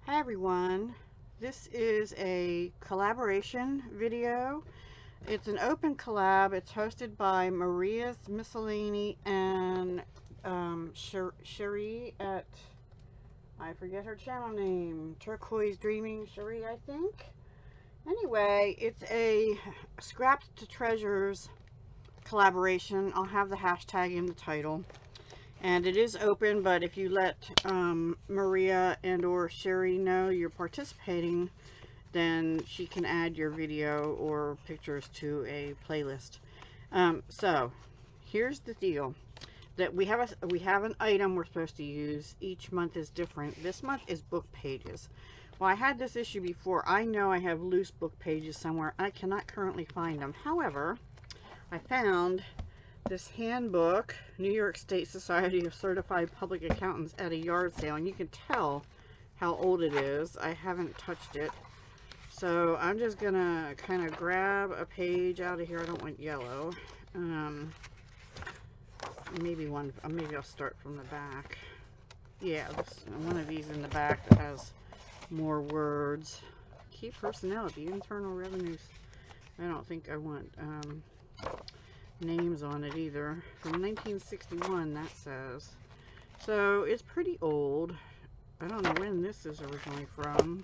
Hi everyone, this is a collaboration video. It's an open collab. It's hosted by Maria's Miscellany and Sheree at, I forget her channel name, Turquoise Dreaming Sheree, I think. Anyway, it's a Scraps to Treasures collaboration. I'll have the hashtag in the title. And it is open, but if you let Maria and or Sheree know you're participating, then she can add your video or pictures to a playlist. So here's the deal: that we have an item we're supposed to use. Each month is different. This month is book pages. Well, I had this issue before. I know I have loose book pages somewhere. I cannot currently find them. However, I found this handbook, New York State Society of Certified Public Accountants, at a yard sale, and you can tell how old it is. I haven't touched it, so I'm just gonna kind of grab a page out of here. I don't want yellow. Maybe I'll start from the back. Yeah, one of these in the back that has more words. Key personality, internal revenues. I don't think I want names on it either. From 1961, that says. So it's pretty old. I don't know when this is originally from.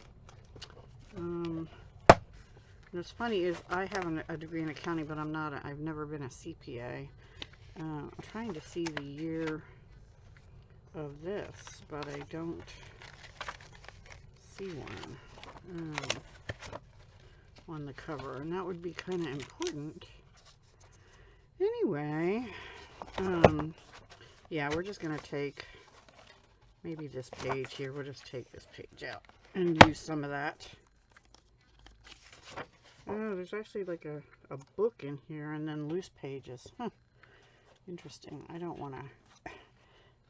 What's funny is I have a degree in accounting, but I've never been a CPA. I'm trying to see the year of this, but I don't see one on the cover, and that would be kind of important. Anyway, yeah, we're just going to take maybe this page here. We'll just take this page out and use some of that. Oh, there's actually like a book in here and then loose pages. Huh. Interesting. I don't want to...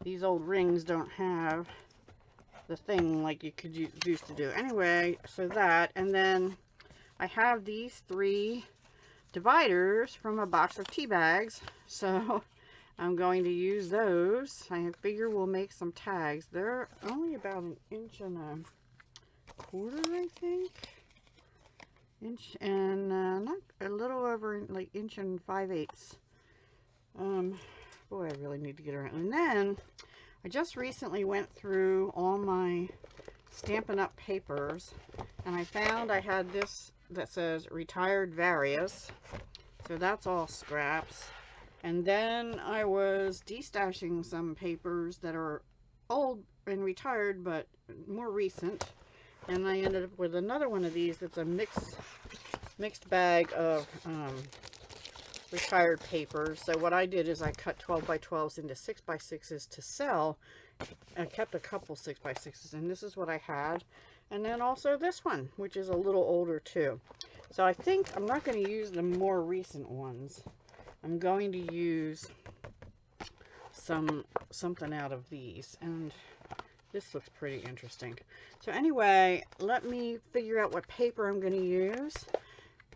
These old rings don't have the thing like you could used to do. Anyway, so that, and then I have these 3 dividers from a box of tea bags, so I'm going to use those. I figure we'll make some tags. They're only about 1.25 inches, I think. Inch and not a little over like 1 5/8 inches. Boy, I really need to get around. And then I just recently went through all my Stampin' Up! Papers, and I found I had this that says Retired Various. So that's all scraps. And then I was destashing some papers that are old and retired, but more recent. And I ended up with another one of these that's a mixed bag of retired papers. So what I did is I cut 12x12s into 6x6s to sell. I kept a couple 6x6s, and this is what I had. And then also this one, which is a little older too. So I think I'm not going to use the more recent ones. I'm going to use something out of these, and this looks pretty interesting. So anyway, let me figure out what paper I'm going to use,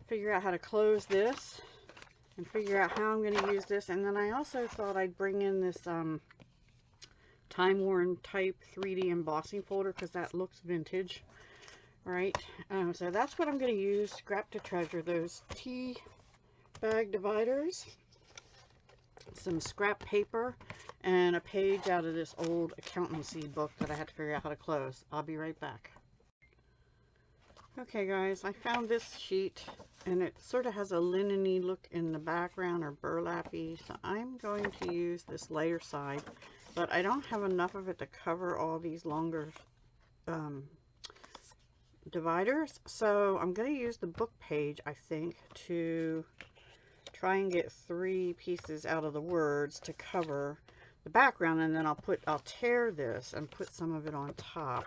figure out how to close this, and figure out how I'm going to use this. And then I also thought I'd bring in this time-worn type 3D embossing folder, because that looks vintage. Right, so that's what I'm going to use. Scrap to treasure, those tea bag dividers, some scrap paper, and a page out of this old accountancy book that I had to figure out how to close. I'll be right back. Okay guys, I found this sheet, and it sort of has a linen-y look in the background, or burlappy, so I'm going to use this lighter side, but I don't have enough of it to cover all these longer dividers, so I'm going to use the book page, I think, to try and get 3 pieces out of the words to cover the background, and then I'll tear this and put some of it on top,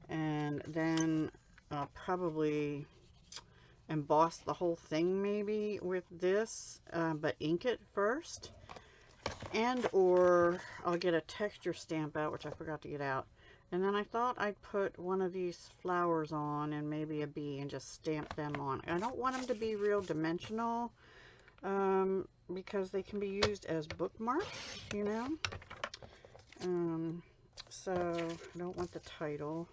and then I'll probably emboss the whole thing maybe with this, but ink it first, and or I'll get a texture stamp out, which I forgot to get out. And then I thought I'd put one of these flowers on and maybe a bee and just stamp them on. I don't want them to be real dimensional because they can be used as bookmarks, you know. So I don't want the title.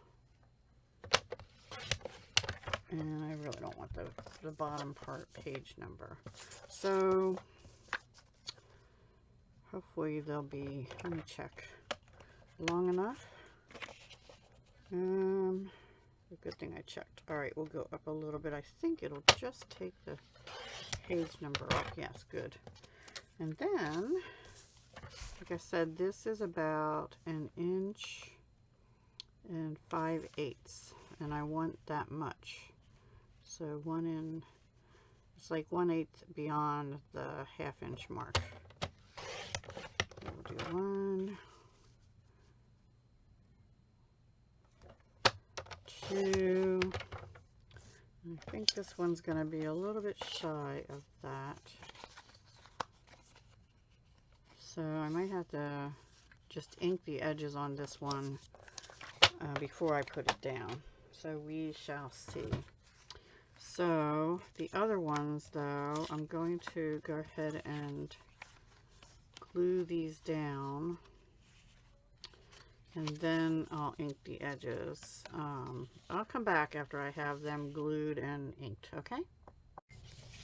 And I really don't want the bottom part page number. So hopefully they'll be, let me check, long enough. A good thing I checked. All right, we'll go up a little bit. I think it'll just take the page number off. Yes, good. And then, like I said, this is about 1 5/8 inches, and I want that much. So it's like 1/8 beyond the 1/2 inch mark. We'll do 1, 2. I think this one's going to be a little bit shy of that. So I might have to just ink the edges on this one before I put it down. So we shall see. So the other ones, though, I'm going to go ahead and glue these down, and then I'll ink the edges. I'll come back after I have them glued and inked, okay?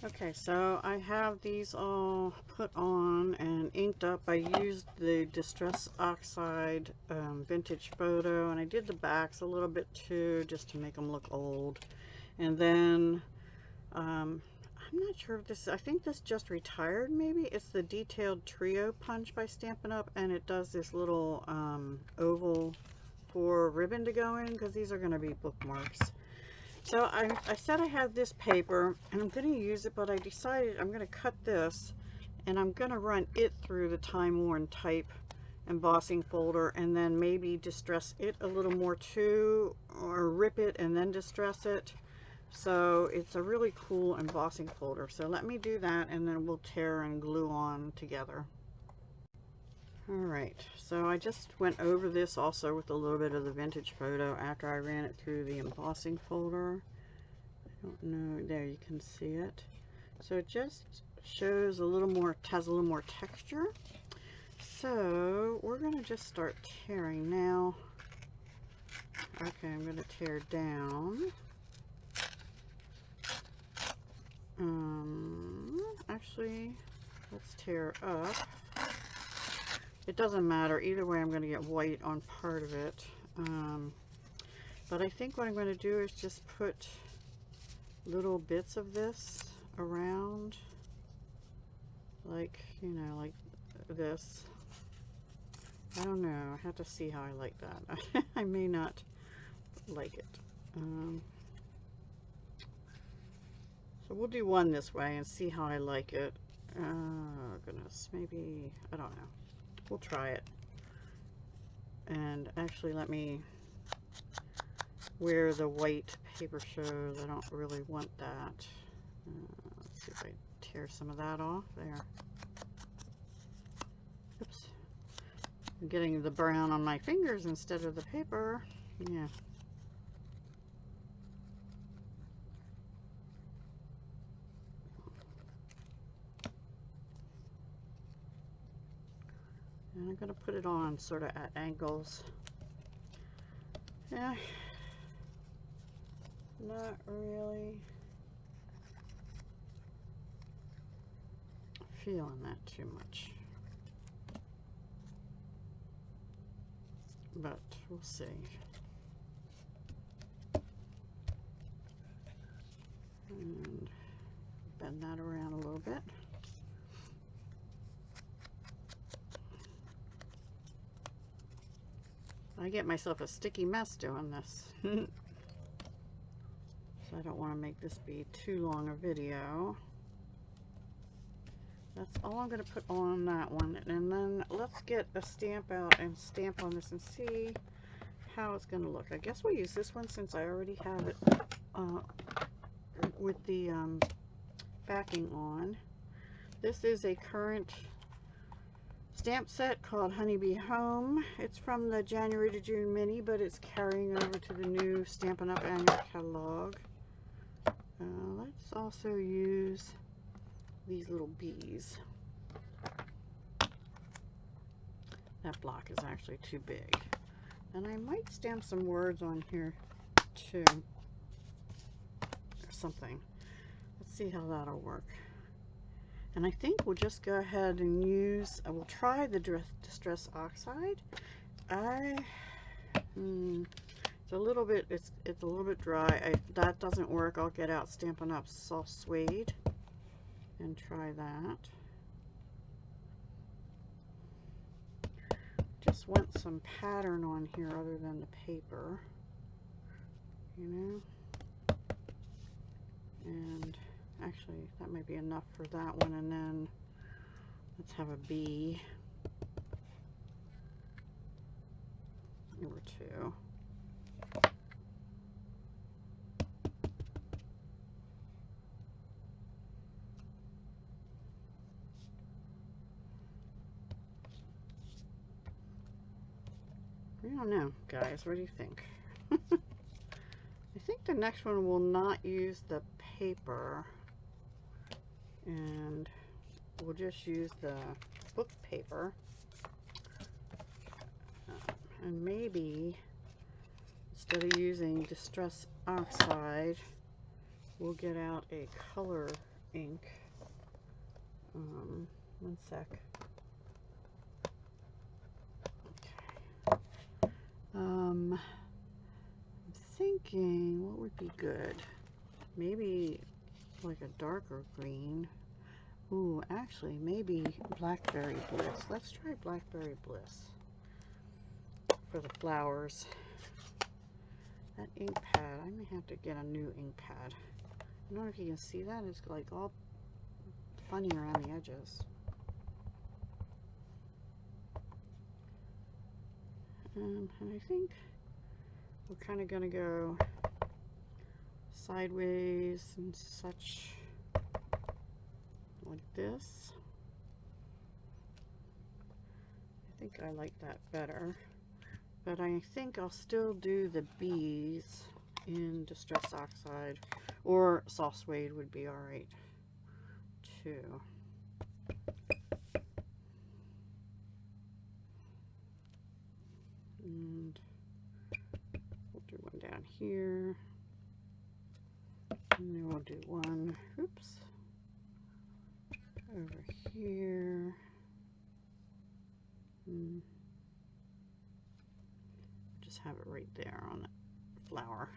Okay, so I have these all put on and inked up. I used the Distress Oxide vintage photo, and I did the backs a little bit too, just to make them look old. And then I'm not sure if this, I think this just retired maybe. It's the Detailed Trio Punch by Stampin' Up, and it does this little oval for ribbon to go in, because these are going to be bookmarks. So I said I had this paper and I'm going to use it, but I decided I'm going to cut this and I'm going to run it through the Time Worn Type embossing folder, and then maybe distress it a little more too, or rip it and then distress it. So it's a really cool embossing folder. So let me do that, and then we'll tear and glue on together. Alright, so I just went over this also with a little bit of the vintage photo after I ran it through the embossing folder. I don't know, there you can see it. So it just shows a little more, has a little more texture. So we're going to just start tearing now. Okay, I'm going to tear down. Actually, let's tear up. It doesn't matter. Either way, I'm going to get white on part of it. But I think what I'm going to do is just put little bits of this around. Like, you know, like this. I don't know. I have to see how I like that. I may not like it. So we'll do one this way and see how I like it. Oh, goodness. Maybe, I don't know. We'll try it. And actually, let me, where the white paper shows, I don't really want that. Let's see if I tear some of that off there. Oops. I'm getting the brown on my fingers instead of the paper. Yeah. And I'm going to put it on sort of at angles. Yeah, not really feeling that too much. But we'll see. And bend that around a little bit. I get myself a sticky mess doing this. So I don't want to make this be too long a video. That's all I'm going to put on that one. And then let's get a stamp out and stamp on this and see how it's going to look. I guess we'll use this one since I already have it with the backing on. This is a current stamp set called Honeybee Home. It's from the January to June mini, but it's carrying over to the new Stampin' Up! Annual Catalog. Let's also use these little bees. That block is actually too big. And I might stamp some words on here too. something. Let's see how that'll work. And I think we'll just go ahead and use, we'll try the Distress Oxide. It's a little bit, it's a little bit dry. If that doesn't work, I'll get out Stampin' Up! Soft Suede and try that. Just want some pattern on here other than the paper, you know. And actually, that might be enough for that one. And then let's have a bee. Number 2. I don't know, guys. What do you think? I think the next one will not use the paper, and we'll just use the book paper. And maybe instead of using Distress Oxide, we'll get out a color ink. One sec. I'm thinking what would be good. Maybe like a darker green. Ooh, actually, maybe Blackberry Bliss. Let's try Blackberry Bliss for the flowers. That ink pad, I may have to get a new ink pad. I don't know if you can see that. It's like all funny around the edges. And I think we're kind of going to go sideways and such, like this. I think I like that better, but I think I'll still do the bees in Distress Oxide, or Soft Suede would be alright too. And we'll do one down here, and then we'll do one, oops, over here. Just have it right there on the flower.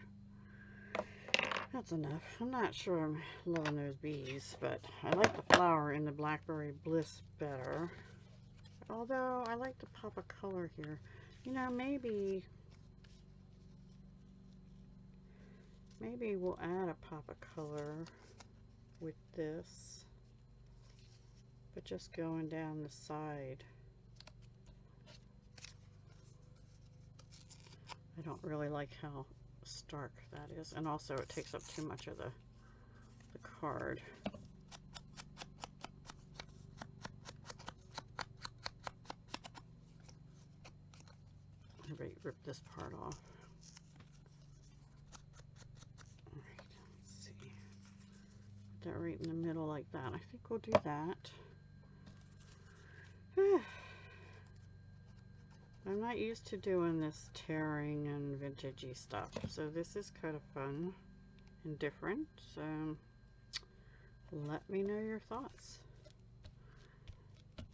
That's enough. I'm not sure I'm loving those bees, but I like the flower in the Blackberry Bliss better. Although I like the pop of color here. You know, maybe we'll add a pop of color with this, but just going down the side. I don't really like how stark that is, and also it takes up too much of the card. Everybody rip this part off. Alright, let's see. Put that right in the middle like that. I think we'll do that. I'm not used to doing this tearing and vintagey stuff, so this is kind of fun and different. So let me know your thoughts.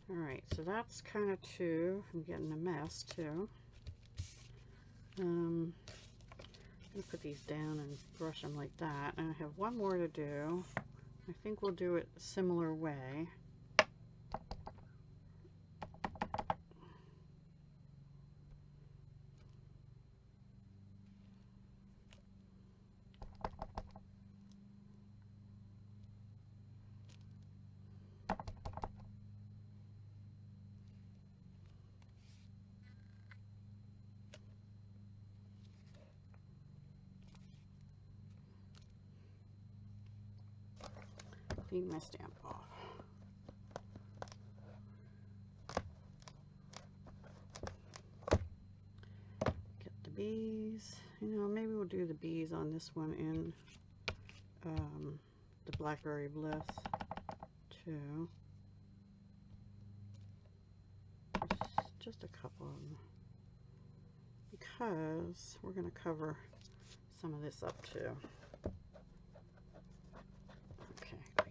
Alright, so that's kind of 2. I'm getting a mess too. I'm going to put these down and brush them like that. And I have one more to do. I think we'll do it a similar way. Clean my stamp off. Get the bees. You know, maybe we'll do the bees on this one in the Blackberry Bliss too. Just a couple of them, because we're going to cover some of this up too.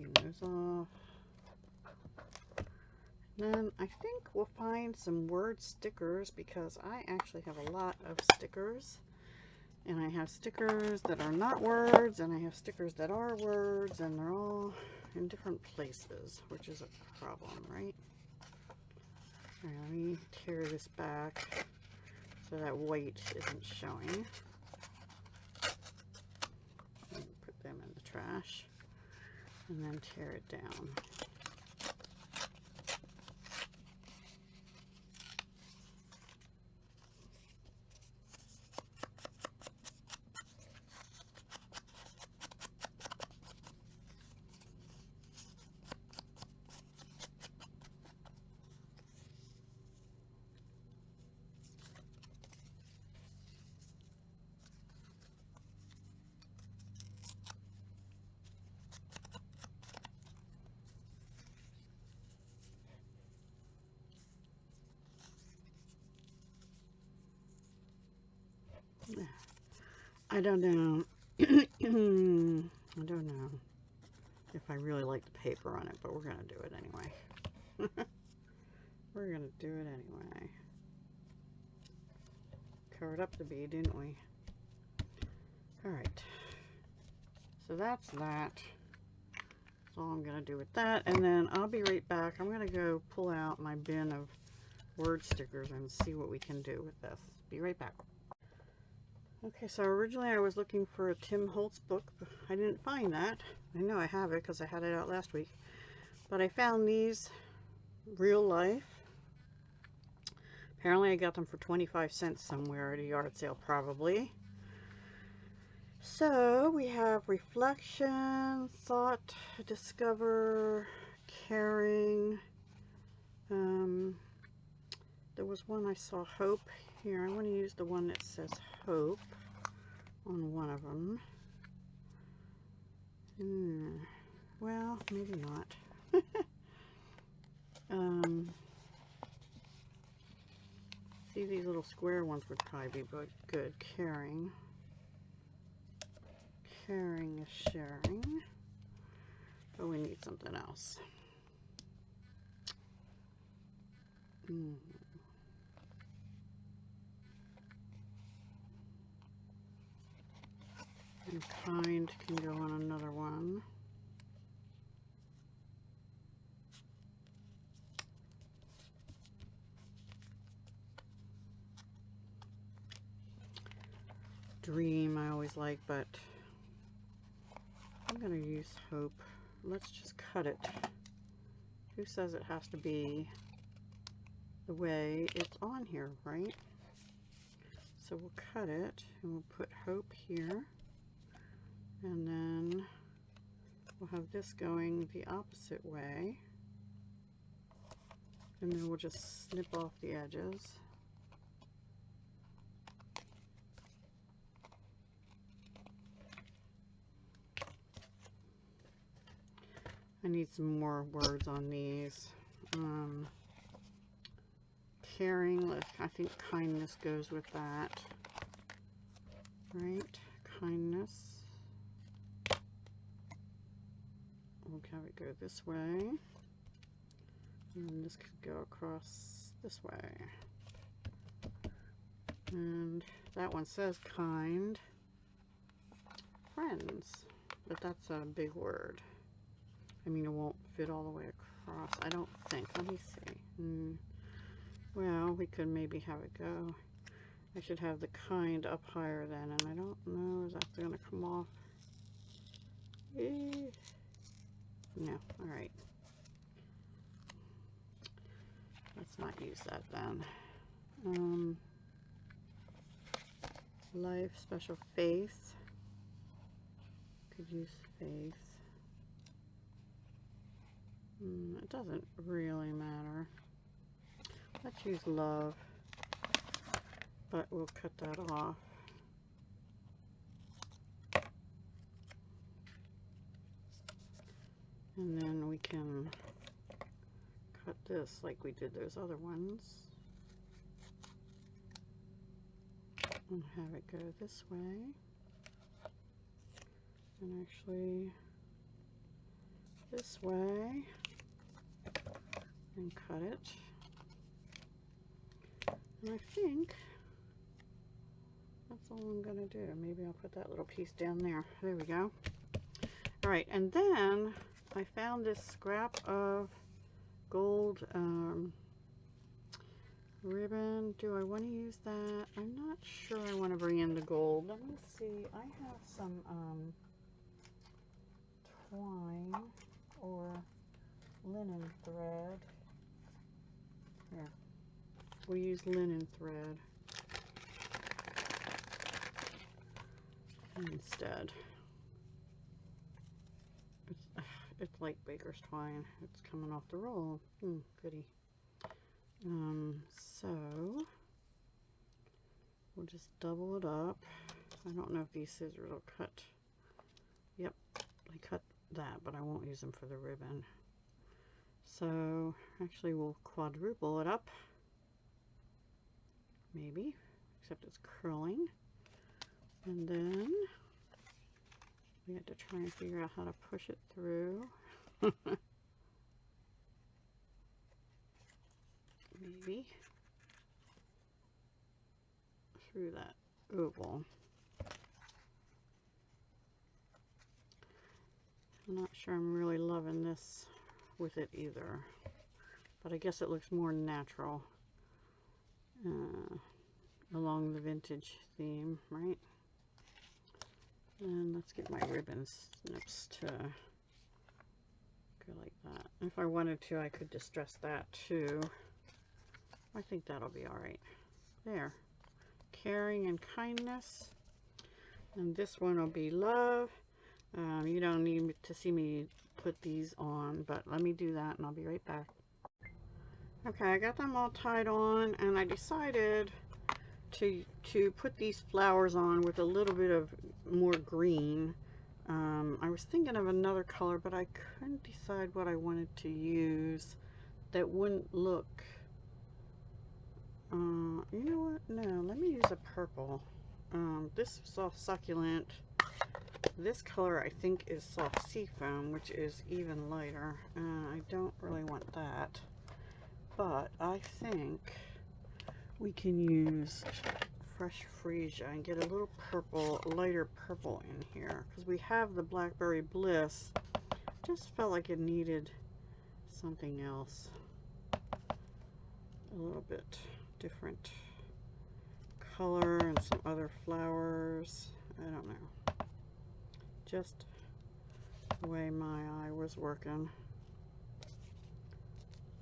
taking those off. Then I think we'll find some word stickers because I actually have a lot of stickers. And I have stickers that are not words, and I have stickers that are words, and they're all in different places, which is a problem, right? All right, let me tear this back so that white isn't showing. Put them in the trash, and then tear it down. I don't know. I don't know if I really like the paper on it, but we're going to do it anyway. We're going to do it anyway. Covered up the bee, didn't we? Alright. So that's that. That's all I'm going to do with that. And then I'll be right back. I'm going to go pull out my bin of word stickers and see what we can do with this. Be right back. Okay, so originally I was looking for a Tim Holtz book, but I didn't find that. I know I have it because I had it out last week. But I found these Real Life. Apparently I got them for 25 cents somewhere at a yard sale, probably. So we have reflection, thought, discover, caring. There was one I saw, hope. Here, I want to use the one that says hope on one of them. Well, maybe not. See, these little square ones would probably be good. Caring. Caring is sharing. But we need something else. And kind can go on another one. Dream I always like, but I'm going to use hope. Let's just cut it. Who says it has to be the way it's on here, right? So we'll cut it and we'll put hope here. And then we'll have this going the opposite way. And then we'll just snip off the edges. I need some more words on these. Caring, I think kindness goes with that. Right? Kindness. We'll have it go this way. And this could go across this way. And that one says kind. Friends. But that's a big word. I mean, it won't fit all the way across, I don't think. Let me see. Well, we could maybe have it go. I should have the kind up higher then, and I don't know, is that going to come off? No, alright. Let's not use that then. Life, special faith. Could use faith. It doesn't really matter. Let's use love, but we'll cut that off. And then we can cut this like we did those other ones. And have it go this way. And actually, this way and cut it. And I think that's all I'm going to do. Maybe I'll put that little piece down there. There we go. All right, and then I found this scrap of gold ribbon. Do I want to use that? I'm not sure I want to bring in the gold. Let me see. I have some twine or linen thread. Here, we'll use linen thread instead. It's like baker's twine. It's coming off the roll. Goody. So we'll just double it up. I don't know if these scissors will cut. Yep, they cut that, but I won't use them for the ribbon. So actually we'll quadruple it up. Maybe, except it's curling. And then we have to try and figure out how to push it through. Maybe through that oval. I'm not sure I'm really loving this with it either, but I guess it looks more natural along the vintage theme, right? And let's get my ribbon snips to go like that. If I wanted to, I could distress that too. I think that'll be all right. There. Caring and kindness. And this one will be love. You don't need to see me put these on, but let me do that and I'll be right back. Okay, I got them all tied on, and I decided to put these flowers on with a little bit of more green. I was thinking of another color, but I couldn't decide what I wanted to use that wouldn't look, you know what, no, let me use a purple. This is all succulent. This color I think is soft seafoam, which is even lighter. I don't really want that, but I think we can use fresh freesia and get a little purple, lighter purple in here, because we have the Blackberry Bliss. Just felt like it needed something else, a little bit different color and some other flowers. I don't know, just the way my eye was working.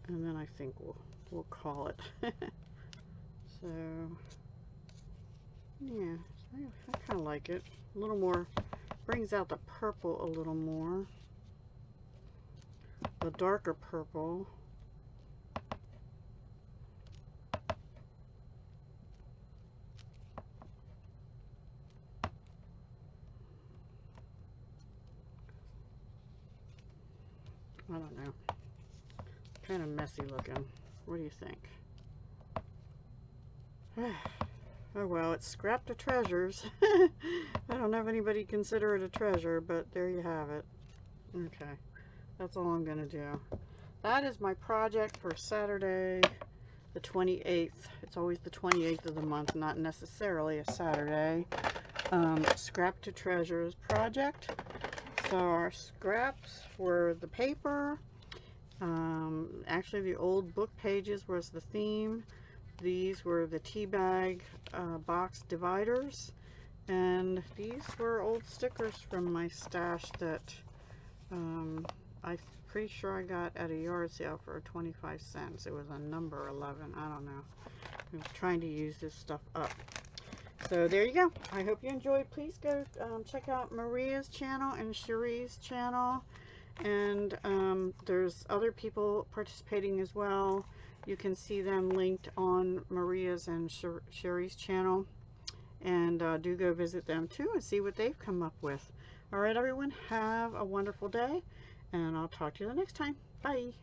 And then I think we'll call it. So yeah, I kind of like it. A little more, brings out the purple a little more, the darker purple. I don't know, kind of messy looking. What do you think? Oh well, it's scrap to treasures. I don't know if anybody consider it a treasure, but there you have it. Okay, that's all I'm gonna do. That is my project for Saturday the 28th. It's always the 28th of the month, not necessarily a Saturday. Scrap to treasures project. So our scraps were the paper. Actually the old book pages was the theme. These were the tea bag box dividers, and these were old stickers from my stash that I'm pretty sure I got at a yard sale for 25 cents. It was a number 11. I don't know. I'm trying to use this stuff up. So there you go. I hope you enjoyed. Please go check out Maria's channel and Sheree's channel. And there's other people participating as well. You can see them linked on Maria's and Sheree's channel. And do go visit them too and see what they've come up with. All right, everyone, have a wonderful day. And I'll talk to you the next time. Bye.